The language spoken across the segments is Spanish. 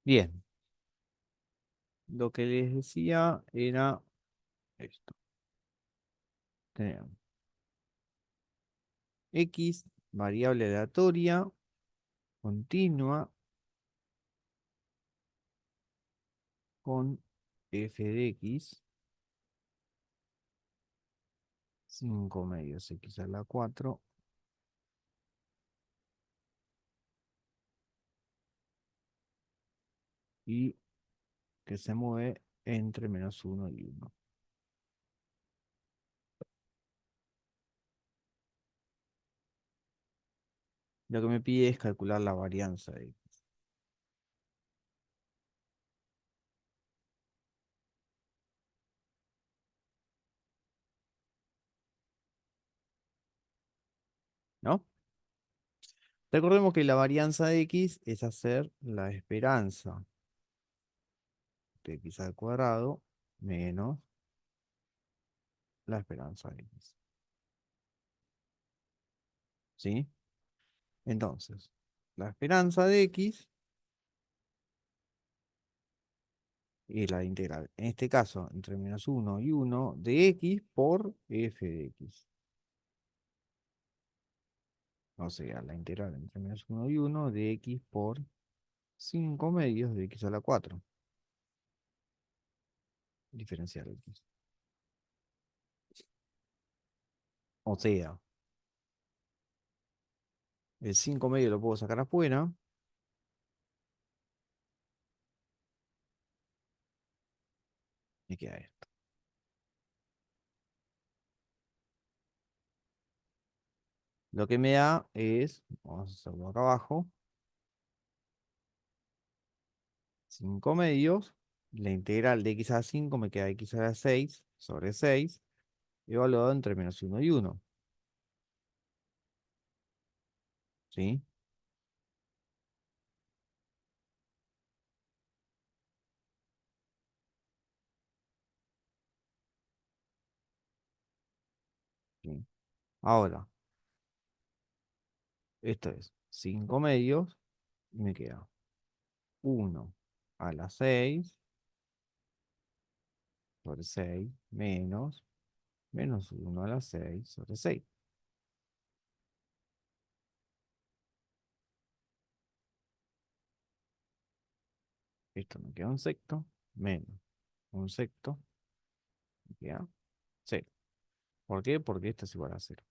Bien, lo que les decía era esto. Tenemos X, variable aleatoria, continua, con f de x, 5 medios x a la 4, y que se mueve entre -1 y 1. Lo que me pide es calcular la varianza de x, ¿no? Recordemos que la varianza de x es hacer la esperanza de x al cuadrado menos la esperanza de x. ¿Sí? Entonces, la esperanza de x y la integral, en este caso, entre -1 y 1 de x por f de x. O sea, la integral entre -1 y 1 de x por 5 medios de x a la 4. Diferencial x. O sea, el 5 medios lo puedo sacar afuera. Me queda esto. Lo que me da es, vamos a hacerlo acá abajo, 5 medios. La integral de x a la 5 me queda x a la 6 sobre 6, evaluado entre -1 y 1. ¿Sí? Sí. Ahora, esto es 5 medios y me queda 1 a la 6 sobre 6 menos -1 a la 6 sobre 6. Esto me queda un sexto menos un sexto, me queda 0. ¿Por qué? Porque esto es igual a 0.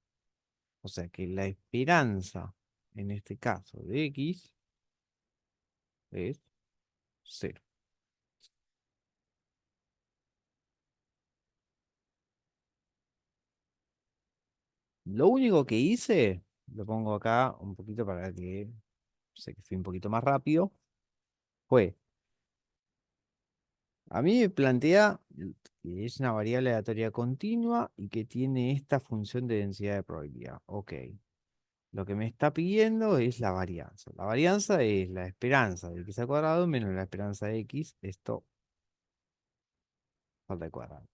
O sea que la esperanza, en este caso de x, es 0. Lo único que hice, lo pongo acá un poquito para que sé que fui un poquito más rápido, fue, a mí me plantea que es una variable aleatoria continua y que tiene esta función de densidad de probabilidad. Ok. Lo que me está pidiendo es la varianza. La varianza es la esperanza de x al cuadrado menos la esperanza de x. Esto falta de cuadrado.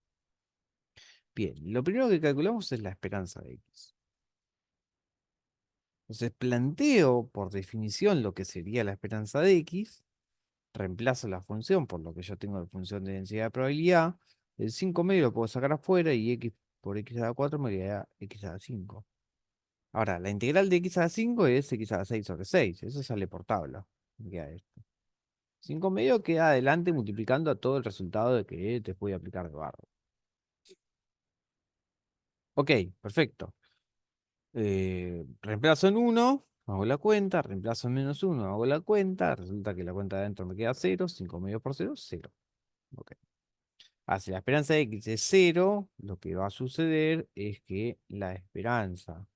Bien, lo primero que calculamos es la esperanza de x. Entonces planteo por definición lo que sería la esperanza de x, reemplazo la función por lo que yo tengo de función de densidad de probabilidad. El 5 medio lo puedo sacar afuera y x por x a la 4 me queda x a la 5. Ahora, la integral de x a la 5 es x a la 6 sobre 6. Eso sale por tabla. Me queda esto. 5 medio queda adelante multiplicando a todo el resultado de que te voy a aplicar de barro. Ok, perfecto. Reemplazo en 1, hago la cuenta, reemplazo en -1, hago la cuenta, resulta que la cuenta de adentro me queda 0, 5 medios por 0, 0. Ok. Si la esperanza de x es 0, lo que va a suceder es que la esperanza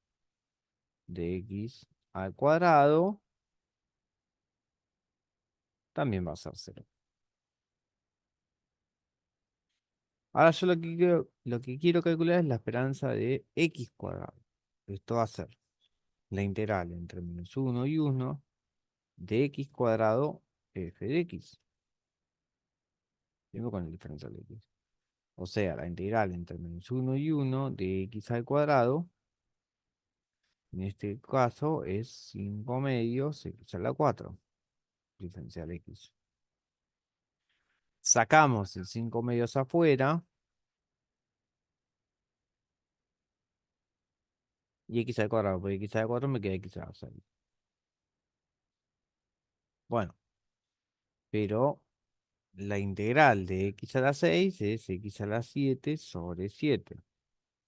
de x al cuadrado también va a ser 0. Ahora yo lo que quiero calcular es la esperanza de x cuadrado. Esto va a ser la integral entre -1 y 1 de x cuadrado f de x. Vengo con el diferencial de x. O sea, la integral entre -1 y 1 de x al cuadrado, en este caso es 5 medios x a la 4, diferencial x. Sacamos el 5 medios afuera y x al cuadrado por x al cuadrado me queda x a la 6. Bueno, pero la integral de x a la 6 es x a la 7 sobre 7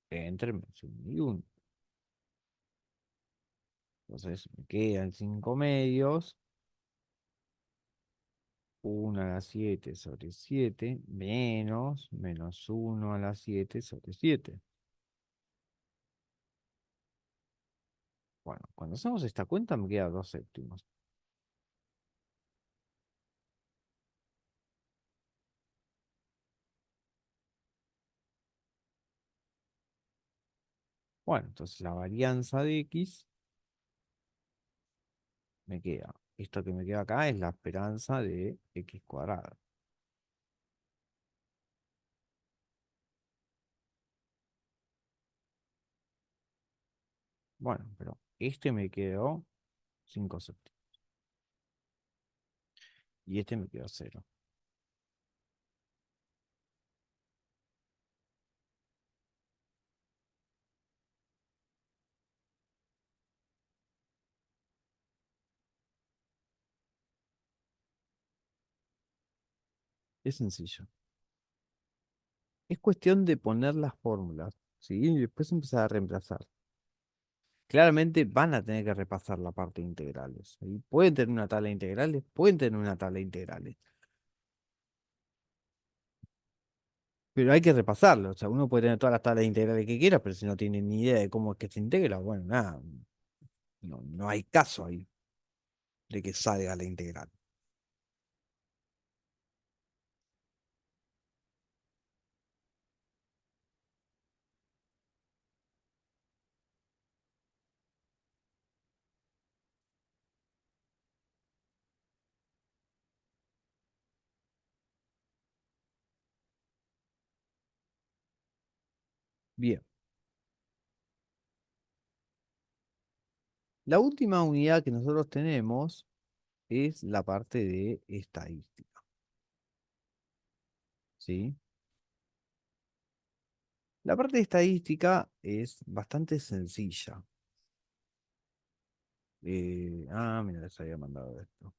entre menos 1 y 1. Entonces me quedan 5 medios, 1 a la 7 sobre 7 menos 1 a la 7 sobre 7. Bueno, cuando hacemos esta cuenta me queda 2 séptimos. Bueno, entonces la varianza de x me queda. Esto que me queda acá es la esperanza de x cuadrado. Bueno, pero este me quedó 5 séptimos y este me quedó 0. Es sencillo. Es cuestión de poner las fórmulas, ¿sí? Y después empezar a reemplazar. Claramente van a tener que repasar la parte de integrales. ¿Sí? Pueden tener una tabla de integrales, pueden tener una tabla de integrales, pero hay que repasarlo. O sea, uno puede tener todas las tablas de integrales que quiera, pero si no tiene ni idea de cómo es que se integra, bueno, nada, no hay caso ahí de que salga la integral. Bien, la última unidad que nosotros tenemos es la parte de estadística, ¿sí? La parte de estadística es bastante sencilla. Mira, les había mandado esto.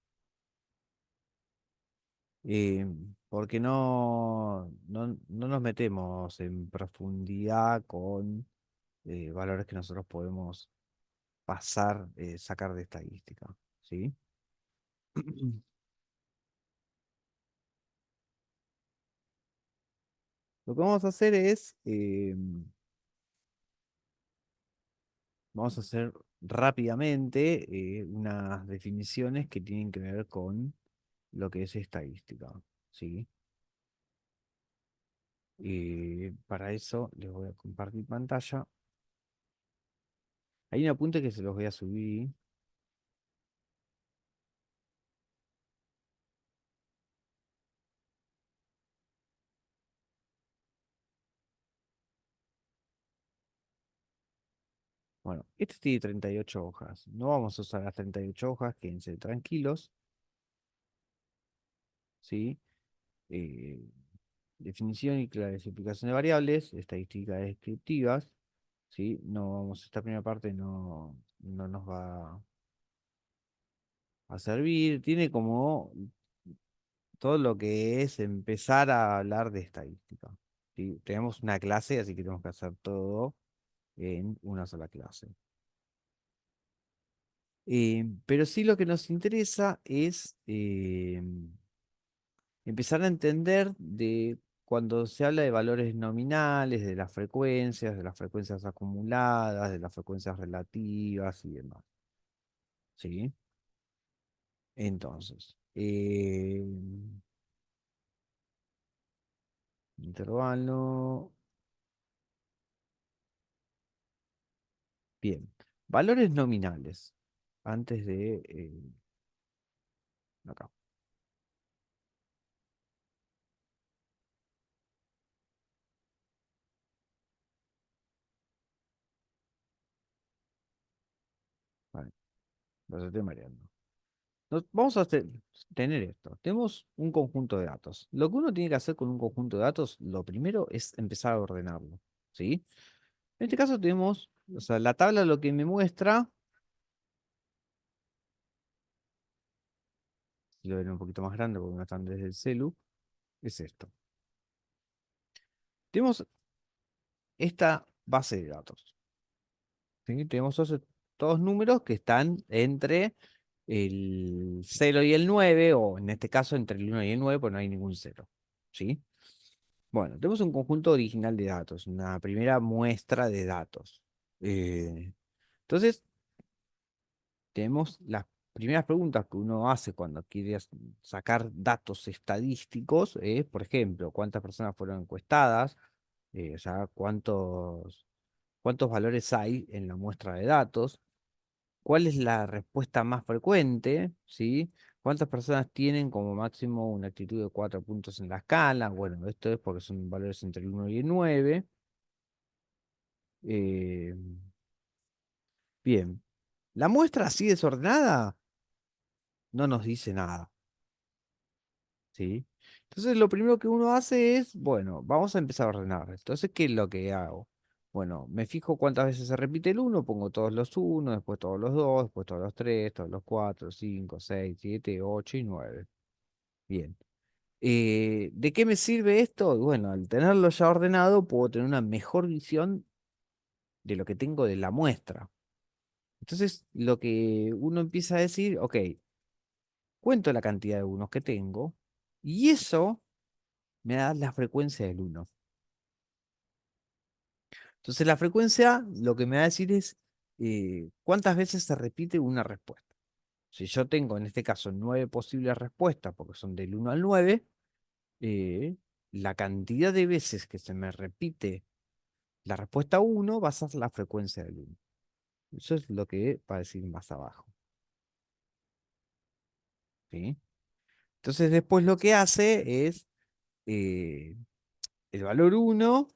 Porque no nos metemos en profundidad con valores que nosotros podemos pasar, sacar de estadística, ¿sí? Lo que vamos a hacer es, vamos a hacer rápidamente unas definiciones que tienen que ver con lo que es estadística, ¿sí? Para eso les voy a compartir pantalla. Hay un apunte que se los voy a subir. Bueno, este tiene 38 hojas. No vamos a usar las 38 hojas, quédense tranquilos, ¿sí? Eh, Definición y clasificación de variables, estadísticas descriptivas, ¿sí? No vamos, esta primera parte no nos va a servir. Tiene como todo lo que es empezar a hablar de estadística, ¿sí? Tenemos una clase, así que tenemos que hacer todo en una sola clase. Pero sí lo que nos interesa es empezar a entender de cuando se habla de valores nominales, de las frecuencias acumuladas, de las frecuencias relativas y demás. ¿Sí? Entonces, intervalo. Bien. Valores nominales. Antes de acá. Vale, los estoy mareando. Vamos a tener esto. Tenemos un conjunto de datos. Lo que uno tiene que hacer con un conjunto de datos, lo primero es empezar a ordenarlo. ¿Sí? En este caso tenemos, o sea, la tabla lo que me muestra, si lo ven un poquito más grande porque no están desde el celu, es esto. Tenemos esta base de datos. ¿Sí? Tenemos todos números que están entre el 0 y el 9 o en este caso entre el 1 y el 9 pues no hay ningún cero. ¿Sí? Bueno, tenemos un conjunto original de datos, una primera muestra de datos. Entonces, tenemos las primeras preguntas que uno hace cuando quiere sacar datos estadísticos, es, por ejemplo, cuántas personas fueron encuestadas, o sea, cuántos valores hay en la muestra de datos, cuál es la respuesta más frecuente, ¿sí? ¿Cuántas personas tienen como máximo una actitud de 4 puntos en la escala? Bueno, esto es porque son valores entre el 1 y el 9. Eh, bien, la muestra así desordenada no nos dice nada, ¿sí? Entonces lo primero que uno hace es, bueno, vamos a empezar a ordenar. Entonces, ¿qué es lo que hago? Bueno, me fijo cuántas veces se repite el uno, pongo todos los uno, después todos los 2, después todos los 3, todos los 4, 5, 6, 7, 8 y 9. Bien. ¿De qué me sirve esto? Bueno, al tenerlo ya ordenado, puedo tener una mejor visión de lo que tengo de la muestra. Entonces, lo que uno empieza a decir, ok, cuento la cantidad de unos que tengo y eso me da la frecuencia del uno. Entonces, la frecuencia lo que me va a decir es cuántas veces se repite una respuesta. Si yo tengo en este caso 9 posibles respuestas, porque son del 1 al 9, eh, la cantidad de veces que se me repite la respuesta uno va a ser la frecuencia del uno. Eso es lo que va a decir más abajo. ¿Sí? Entonces, después lo que hace es eh, el valor uno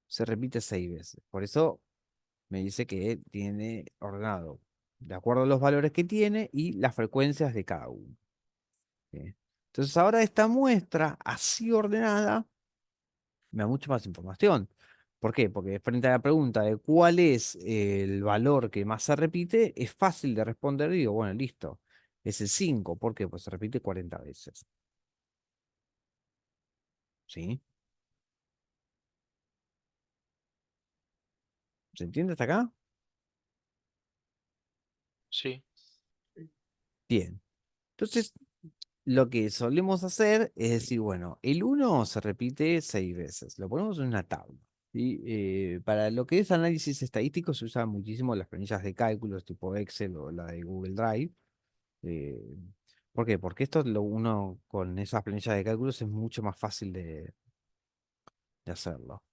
se repite 6 veces. Por eso me dice que tiene ordenado de acuerdo a los valores que tiene y las frecuencias de cada uno. ¿Sí? Entonces ahora esta muestra así ordenada me da mucha más información. ¿Por qué? Porque frente a la pregunta de cuál es el valor que más se repite, es fácil de responder y digo, bueno, listo, es el 5. ¿Por qué? Pues se repite 40 veces. ¿Sí? ¿Se entiende hasta acá? Sí, Bien. Entonces, lo que solemos hacer es decir, bueno, el uno se repite 6 veces, lo ponemos en una tabla. ¿Sí? Para lo que es análisis estadístico se usan muchísimo las planillas de cálculos tipo Excel o la de Google Drive. eh, ¿Por qué? Porque esto lo uno con esas planillas de cálculos es mucho más fácil de hacerlo.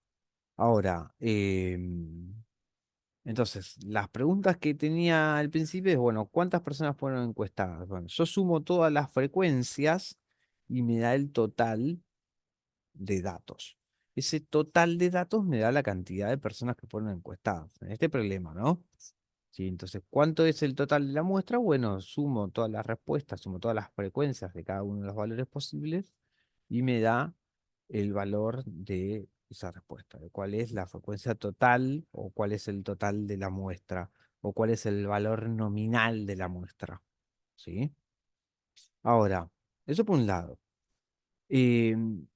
Ahora, entonces, las preguntas que tenía al principio es, bueno, ¿cuántas personas fueron encuestadas? Bueno, yo sumo todas las frecuencias y me da el total de datos. Ese total de datos me da la cantidad de personas que fueron encuestadas. En este problema, ¿no? Sí, entonces, ¿cuánto es el total de la muestra? Bueno, sumo todas las respuestas, sumo todas las frecuencias de cada uno de los valores posibles y me da el valor de esa respuesta, de cuál es la frecuencia total o cuál es el total de la muestra o cuál es el valor nominal de la muestra. ¿Sí? Ahora, eso por un lado. Em,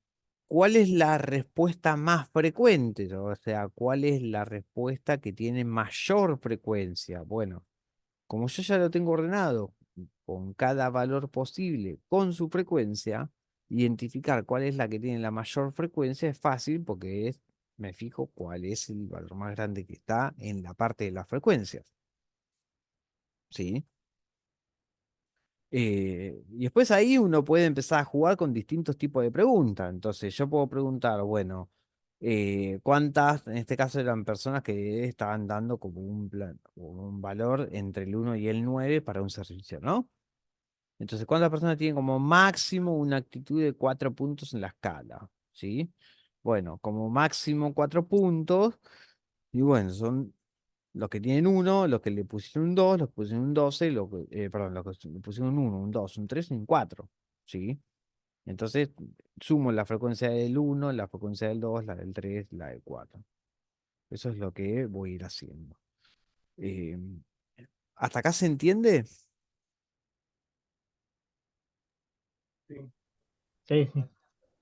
¿Cuál es la respuesta más frecuente? O sea, ¿cuál es la respuesta que tiene mayor frecuencia? Bueno, como yo ya lo tengo ordenado con cada valor posible, con su frecuencia, identificar cuál es la que tiene la mayor frecuencia es fácil porque me fijo cuál es el valor más grande que está en la parte de las frecuencias. ¿Sí? Y después ahí uno puede empezar a jugar con distintos tipos de preguntas. Entonces yo puedo preguntar, bueno, ¿cuántas, en este caso eran personas que estaban dando como un plan, como un valor entre el uno y el 9 para un servicio, ¿no? Entonces, ¿cuántas personas tienen como máximo una actitud de 4 puntos en la escala? ¿Sí? Bueno, como máximo 4 puntos, y bueno, son los que tienen uno, los que le pusieron un 2, los que pusieron un 12, perdón, los que le pusieron un 1, un 2, un 3 y un 4. ¿Sí? Entonces, sumo la frecuencia del uno, la frecuencia del 2, la del 3, la del 4. Eso es lo que voy a ir haciendo. Eh, ¿Hasta acá se entiende? Sí, sí, sí.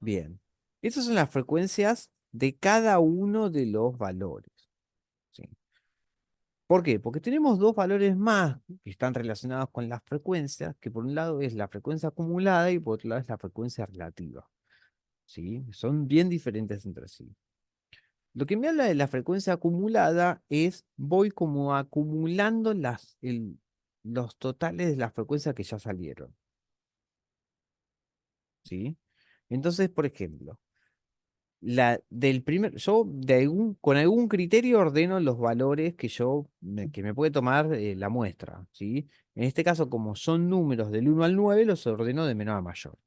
Bien. Estas son las frecuencias de cada uno de los valores. ¿Sí? ¿Por qué? Porque tenemos dos valores más que están relacionados con las frecuencias, que por un lado es la frecuencia acumulada y por otro lado es la frecuencia relativa. ¿Sí? Son bien diferentes entre sí. Lo que me habla de la frecuencia acumulada es voy como acumulando los totales de las frecuencias que ya salieron. ¿Sí? Entonces, por ejemplo, yo con algún criterio ordeno los valores que me puede tomar la muestra, ¿sí? En este caso, como son números del 1 al 9, los ordeno de menor a mayor.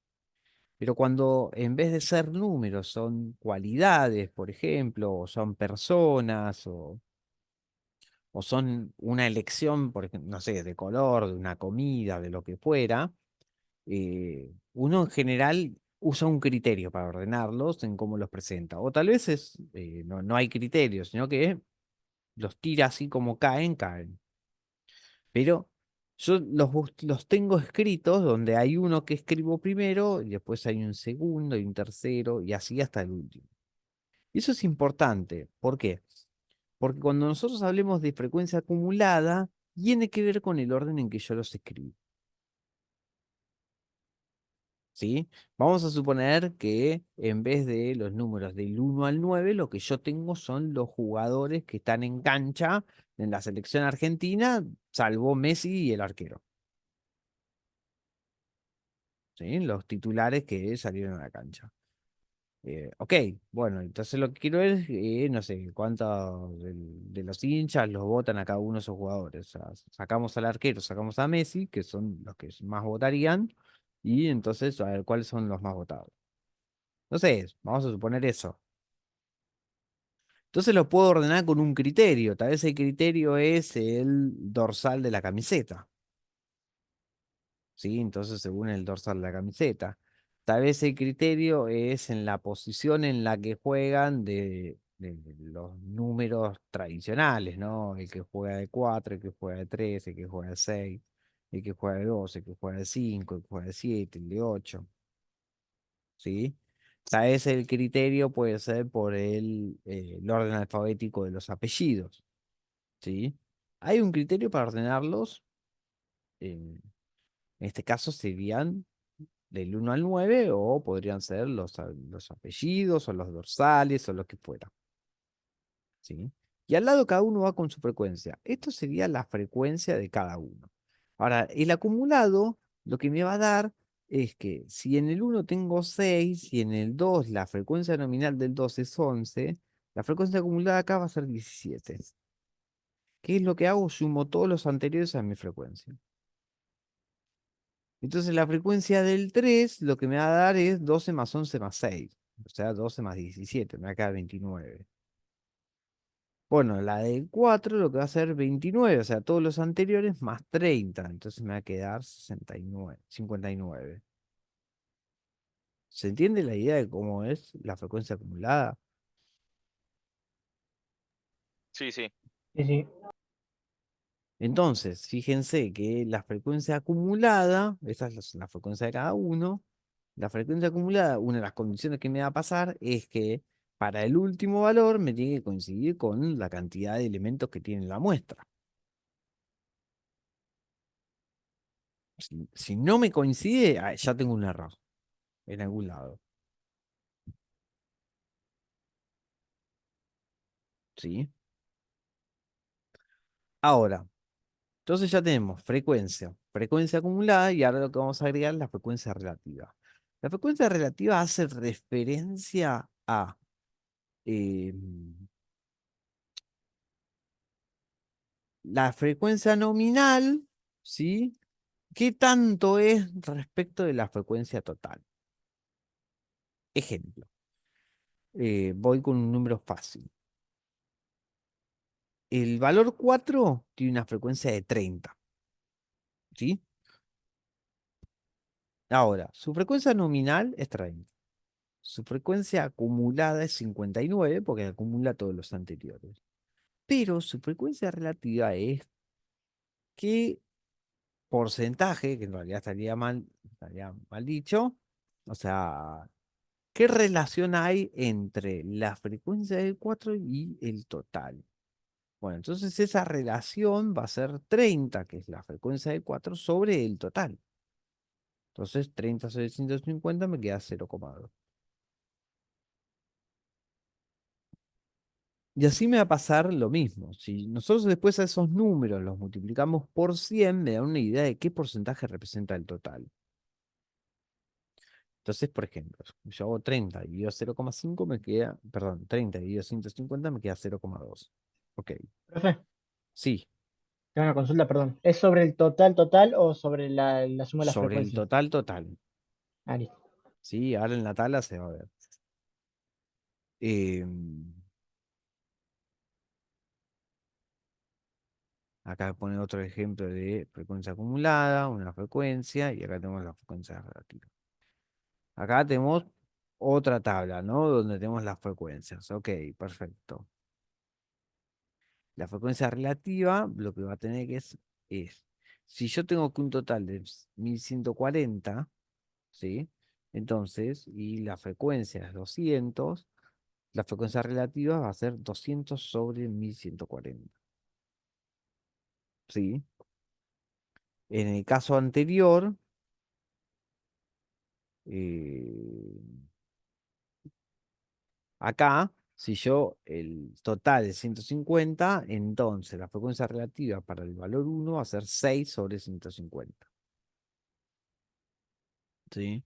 Pero cuando en vez de ser números son cualidades, por ejemplo, o son personas, o son una elección, por ejemplo, no sé, de color, de una comida, de lo que fuera, uno en general usa un criterio para ordenarlos en cómo los presenta. O tal vez no hay criterio, sino que los tira así como caen, caen. Pero yo los tengo escritos donde hay uno que escribo primero, y después hay un segundo y un tercero, y así hasta el último. Y eso es importante. ¿Por qué? Porque cuando nosotros hablemos de frecuencia acumulada, tiene que ver con el orden en que yo los escribo. ¿Sí? Vamos a suponer que en vez de los números del 1 al 9, lo que yo tengo son los jugadores que están en cancha en la selección argentina, salvo Messi y el arquero. ¿Sí? Los titulares que salieron a la cancha. Ok, bueno, entonces lo que quiero es, no sé, cuántos de los hinchas los votan a cada uno de esos jugadores. O sea, sacamos al arquero, sacamos a Messi, que son los que más votarían, y entonces a ver cuáles son los más votados. No sé, vamos a suponer eso. Entonces lo puedo ordenar con un criterio. Tal vez el criterio es el dorsal de la camiseta. ¿Sí? Entonces, según el dorsal de la camiseta. Tal vez el criterio es en la posición en la que juegan de los números tradicionales, ¿no? El que juega de 4, el que juega de 3, el que juega de 6, el que juega de 12, el que juega de 5, el que juega de 7, el de 8. ¿Sí? Tal vez el criterio puede ser por el orden alfabético de los apellidos. ¿Sí? Hay un criterio para ordenarlos. En este caso serían del 1 al 9 o podrían ser los apellidos o los dorsales o lo que fuera. ¿Sí? Y al lado cada uno va con su frecuencia. Esto sería la frecuencia de cada uno. Ahora, el acumulado lo que me va a dar es que si en el uno tengo 6 y en el 2 la frecuencia nominal del 2 es 11, la frecuencia acumulada acá va a ser 17. ¿Qué es lo que hago? Sumo todos los anteriores a mi frecuencia. Entonces la frecuencia del 3 lo que me va a dar es 12 más 11 más 6. O sea, 12 más 17, me va a quedar 29. Bueno, la del 4 lo que va a ser 29, o sea, todos los anteriores más 30. Entonces me va a quedar 69, 59. ¿Se entiende la idea de cómo es la frecuencia acumulada? Sí, sí. Sí, sí. Entonces, fíjense que la frecuencia acumulada, esa es la frecuencia de cada uno, la frecuencia acumulada, una de las condiciones que me va a pasar es que para el último valor me tiene que coincidir con la cantidad de elementos que tiene la muestra. Si no me coincide, ya tengo un error en algún lado. ¿Sí? Ahora, entonces ya tenemos frecuencia acumulada y ahora lo que vamos a agregar es la frecuencia relativa. La frecuencia relativa hace referencia a eh, la frecuencia nominal, ¿sí? ¿Qué tanto es respecto de la frecuencia total? Ejemplo, voy con un número fácil. El valor 4 tiene una frecuencia de 30, ¿sí? Ahora, su frecuencia nominal es 30. Su frecuencia acumulada es 59 porque acumula todos los anteriores. Pero su frecuencia relativa es qué porcentaje, que en realidad estaría mal dicho, o sea, qué relación hay entre la frecuencia del 4 y el total. Bueno, entonces esa relación va a ser 30, que es la frecuencia del 4, sobre el total. Entonces 30 sobre 150 me queda 0,2. Y así me va a pasar lo mismo. Si nosotros después a esos números los multiplicamos por 100, me da una idea de qué porcentaje representa el total. Entonces, por ejemplo, yo hago 30 dividido 0,5 me queda, perdón, 30 dividido 150 me queda 0,2. Ok, Profe, sí, tengo una consulta, perdón. ¿Es sobre el total total o sobre la suma de las sobre el frecuencias? total total. Ah, listo. Sí, ahora en la tabla se va a ver. Em, Acá pone otro ejemplo de frecuencia acumulada, una frecuencia, y acá tenemos la frecuencia relativa. Acá tenemos otra tabla, ¿no? Donde tenemos las frecuencias. Ok, perfecto. La frecuencia relativa, lo que va a tener es, si yo tengo que un total de 1140, ¿sí? Entonces, y la frecuencia es 200, la frecuencia relativa va a ser 200 sobre 1140, ¿sí? En el caso anterior, eh, acá, si yo el total es 150, entonces la frecuencia relativa para el valor 1 va a ser 6 sobre 150, ¿sí?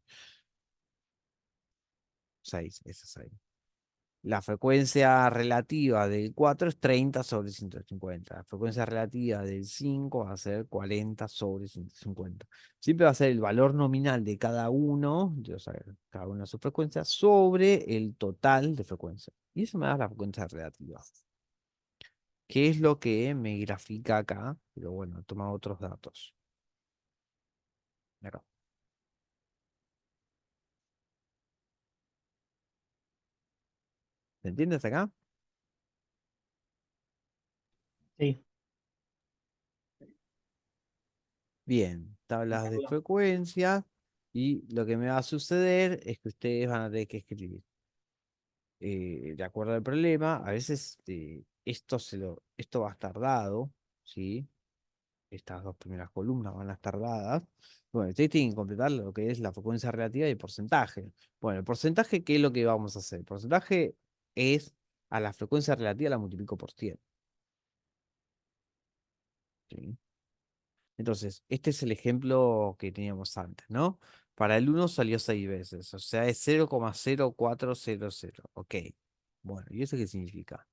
6, ese es 6. La frecuencia relativa del 4 es 30 sobre 150. La frecuencia relativa del 5 va a ser 40 sobre 150. Siempre va a ser el valor nominal de cada uno, o sea, cada una de sus frecuencias, sobre el total de frecuencia. Y eso me da la frecuencia relativa. ¿Qué es lo que me grafica acá? Pero bueno, toma otros datos. Acá. ¿Se entiende hasta acá? Sí, Bien, me tablas de cargó. frecuencias. Y lo que me va a suceder es que ustedes van a tener que escribir de acuerdo al problema. A veces esto va a estar dado, ¿sí? Estas dos primeras columnas van a estar dadas. Bueno, ustedes tienen que completar lo que es la frecuencia relativa y el porcentaje. Bueno, el porcentaje, ¿qué es lo que vamos a hacer? El porcentaje es a la frecuencia relativa la multiplico por 100, ¿sí? Entonces, este es el ejemplo que teníamos antes, ¿no? Para el uno salió 6 veces, o sea, es 0,0400. Ok. Bueno, ¿y eso qué significa?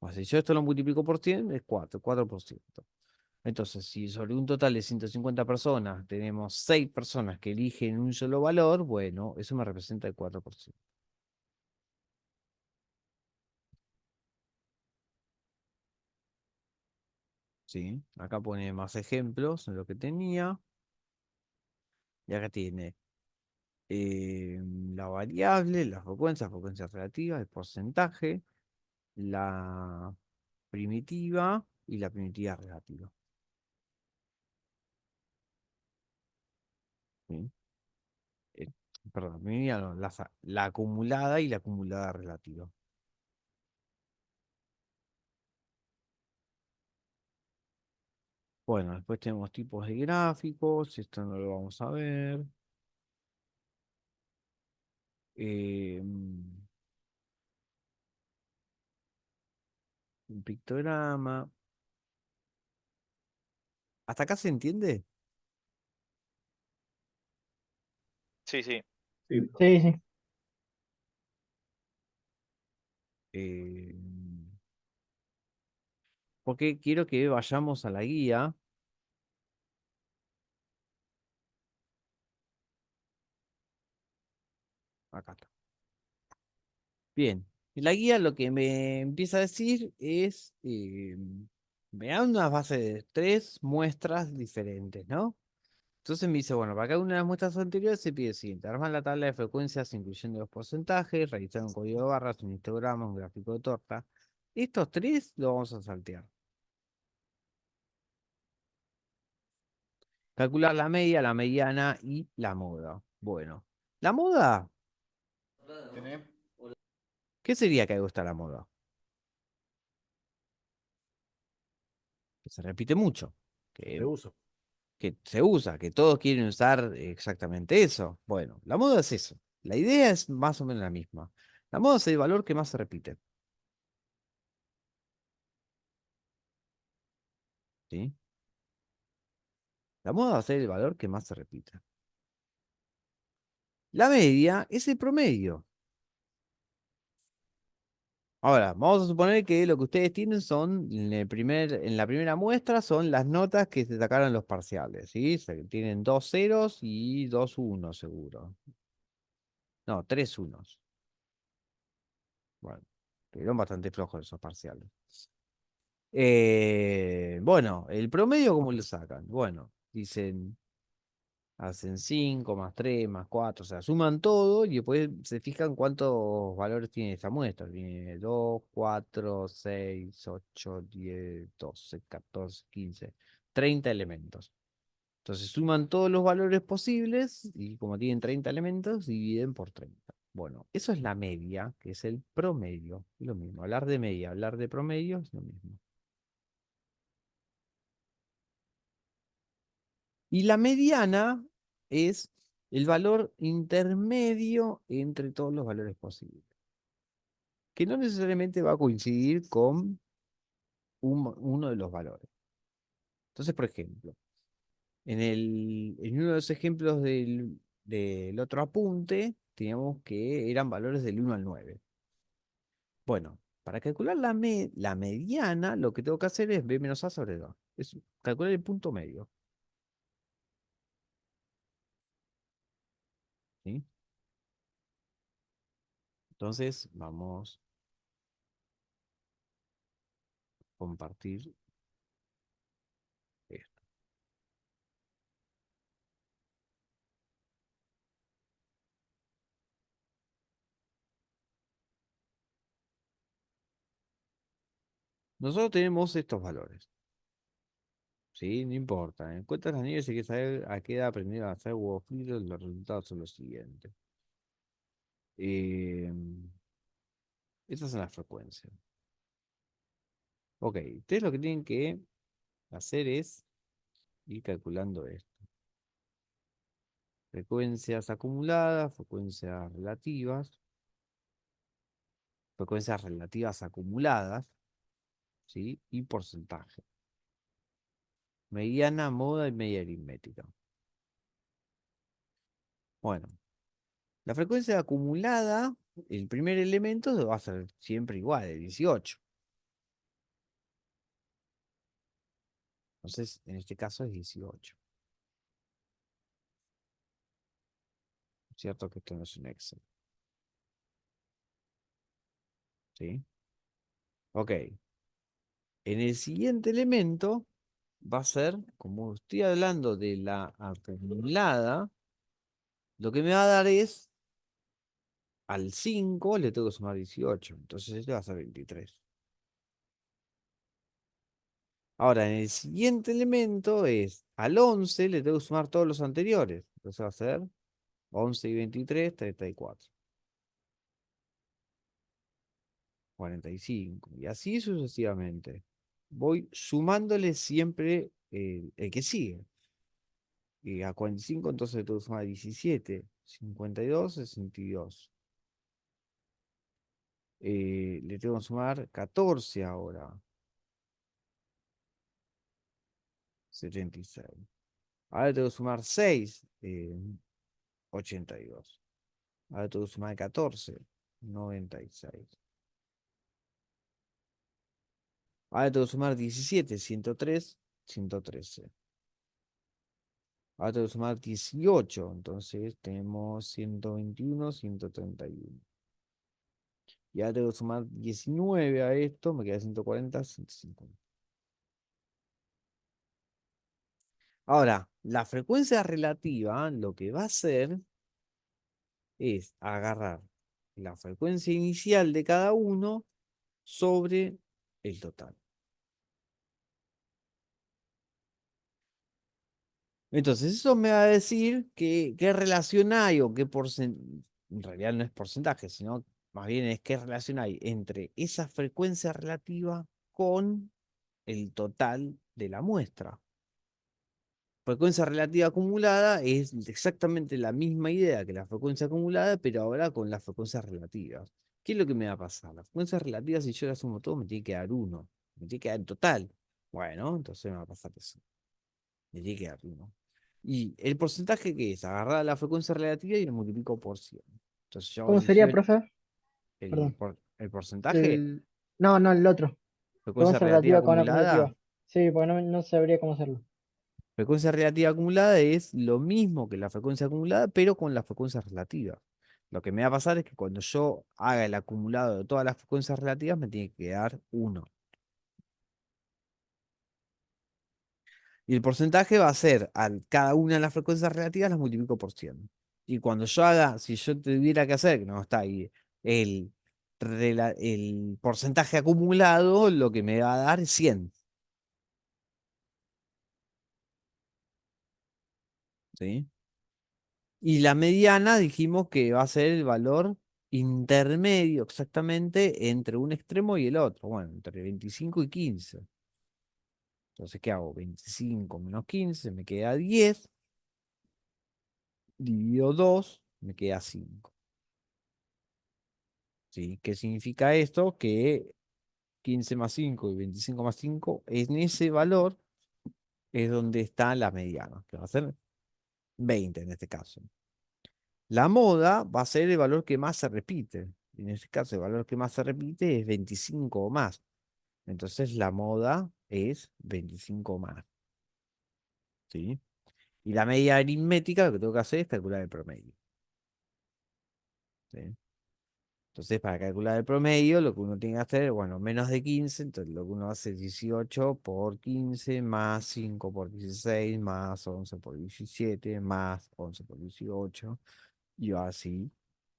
Bueno, si yo esto lo multiplico por 100 es 4%. Entonces, si sobre un total de 150 personas tenemos 6 personas que eligen un solo valor, bueno, eso me representa el 4%. ¿Sí? Acá pone más ejemplos de lo que tenía. Y acá tiene la variable, la frecuencia relativa, el porcentaje, la primitiva y la primitiva relativa. ¿Sí? Eh, Perdón, primitiva no, la acumulada y la acumulada relativa. Bueno, después tenemos tipos de gráficos, esto no lo vamos a ver. Un pictograma. ¿Hasta acá se entiende? Sí, sí. Sí, sí. Eh, Porque quiero que vayamos a la guía. Acá está. Bien. Y la guía lo que me empieza a decir es me dan una base de tres muestras diferentes, ¿no? Entonces me dice, bueno, para cada una de las muestras anteriores se pide el siguiente: armar la tabla de frecuencias incluyendo los porcentajes, realizar un código de barras, un histograma, un gráfico de torta. Estos tres los vamos a saltear. Calcular la media, la mediana y la moda. Bueno, la moda, ¿qué sería que me gusta la moda? Que se repite mucho, De que, uso. que se usa, que todos quieren usar exactamente eso. Bueno, la moda es eso. La idea es más o menos la misma. La moda es el valor que más se repite. ¿Sí? La moda va a ser el valor que más se repita. La media es el promedio. Ahora, vamos a suponer que lo que ustedes tienen son, en la primera muestra, son las notas que se sacaron en los parciales, ¿sí? Tienen dos ceros y dos unos, seguro. No, tres unos. Bueno, estuvieron bastante flojos esos parciales. Bueno, el promedio, ¿cómo lo sacan? Bueno, dicen, hacen 5 más 3 más 4, o sea, suman todo y después se fijan cuántos valores tiene esta muestra. Tiene 2, 4, 6, 8, 10, 12, 14, 15, 30 elementos. Entonces suman todos los valores posibles y como tienen 30 elementos, dividen por 30. Bueno, eso es la media, que es el promedio. Es lo mismo, hablar de media, hablar de promedio es lo mismo. Y la mediana es el valor intermedio entre todos los valores posibles, que no necesariamente va a coincidir con uno de los valores. Entonces, por ejemplo, en uno de los ejemplos del otro apunte, teníamos que eran valores del 1 al 9. Bueno, para calcular la mediana, lo que tengo que hacer es b menos a sobre 2. Es calcular el punto medio. ¿Sí? Entonces, vamos a compartir esto. Nosotros tenemos estos valores. ¿Sí? No importa. En cuentas las niñas hay que saber a qué edad aprendieron a hacer huevos fritos. Los resultados son los siguientes. Eh, Estas son las frecuencias. Ok, ustedes lo que tienen que hacer es ir calculando esto. Frecuencias acumuladas, frecuencias relativas acumuladas, ¿sí? Y porcentaje. Mediana, moda y media aritmética. Bueno, la frecuencia acumulada, el primer elemento va a ser siempre igual, el 18. Entonces, en este caso es 18. Cierto que esto no es un Excel. ¿Sí? Ok. En el siguiente elemento va a ser, como estoy hablando de la acumulada, lo que me va a dar es, al 5 le tengo que sumar 18. Entonces este va a ser 23. Ahora, en el siguiente elemento es, al 11 le tengo que sumar todos los anteriores. Entonces va a ser 11 y 23, 34. 45. Y así sucesivamente. Voy sumándole siempre el que sigue. Y a 45 entonces le tengo que sumar 17, 52, 62. Le tengo que sumar 14 ahora, 76. Ahora le tengo que sumar 6, 82. Ahora le tengo que sumar 14, 96. Ahora le tengo que sumar 17, 103, 113. Ahora tengo que sumar 18, entonces tenemos 121, 131. Y ahora tengo que sumar 19 a esto, me queda 140, 150. Ahora, la frecuencia relativa lo que va a hacer es agarrar la frecuencia inicial de cada uno sobre el total. Entonces, eso me va a decir qué relación hay o qué porcentaje, en realidad no es porcentaje, sino más bien es qué relación hay entre esa frecuencia relativa con el total de la muestra. Frecuencia relativa acumulada es exactamente la misma idea que la frecuencia acumulada, pero ahora con las frecuencias relativas. ¿Qué es lo que me va a pasar? Las frecuencias relativas, si yo las sumo todo, me tiene que dar 1. Me tiene que dar en total. Bueno, entonces me va a pasar eso. Me tiene que dar 1. ¿Y el porcentaje qué es? Agarrar la frecuencia relativa y lo multiplico por 100. Entonces yo hago ¿Cómo sería, 18. profe? El, Perdón. por- el porcentaje, El... No, no, el otro. frecuencia Frecuencia relativa relativa con acumulativa. acumulada. Sí, porque no sabría cómo hacerlo. Frecuencia relativa acumulada es lo mismo que la frecuencia acumulada, pero con la frecuencia relativa. Lo que me va a pasar es que cuando yo haga el acumulado de todas las frecuencias relativas, me tiene que dar 1. Y el porcentaje va a ser, a cada una de las frecuencias relativas las multiplico por 100. Y cuando yo haga, si yo tuviera que hacer, que no está ahí, el porcentaje acumulado, lo que me va a dar es 100. ¿Sí? Y la mediana dijimos que va a ser el valor intermedio exactamente entre un extremo y el otro. Bueno, entre 25 y 15. Entonces, ¿qué hago? 25 menos 15 me queda 10. Dividido 2 me queda 5. ¿Sí? ¿Qué significa esto? Que 15 más 5 y 25 más 5, en ese valor es donde está la mediana, que va a ser 20 en este caso. La moda va a ser el valor que más se repite. En este caso, el valor que más se repite es 25 o más. Entonces, la moda es 25 más. ¿Sí? Y la media aritmética, lo que tengo que hacer es calcular el promedio. ¿Sí? Entonces, para calcular el promedio, lo que uno tiene que hacer, bueno, menos de 15, entonces lo que uno hace es 18 por 15, más 5 por 16, más 11 por 17, más 11 por 18, y así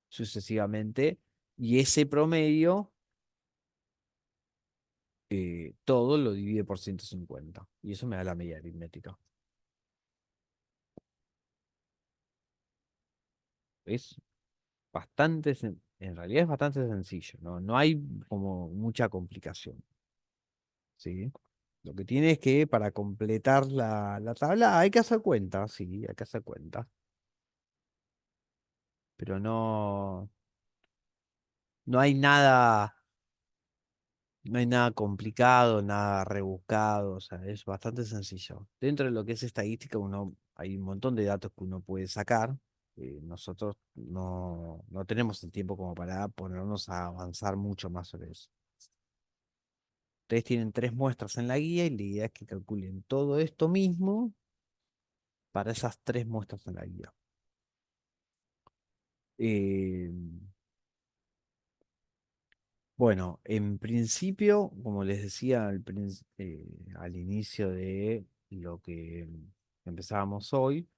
sucesivamente. Y ese promedio, todo lo divide por 150. Y eso me da la media aritmética. Es en realidad es bastante sencillo, ¿no? No hay como mucha complicación. ¿Sí? Lo que tiene es que para completar la tabla hay que hacer cuenta, sí, hay que hacer cuenta. Pero no hay nada, no hay nada complicado, nada rebuscado, o sea, es bastante sencillo. Dentro de lo que es estadística, hay un montón de datos que uno puede sacar. Nosotros no tenemos el tiempo como para ponernos a avanzar mucho más sobre eso. Ustedes tienen 3 muestras en la guía y la idea es que calculen todo esto mismo para esas 3 muestras en la guía. Eh, bueno, en principio, como les decía al inicio de lo que empezábamos hoy,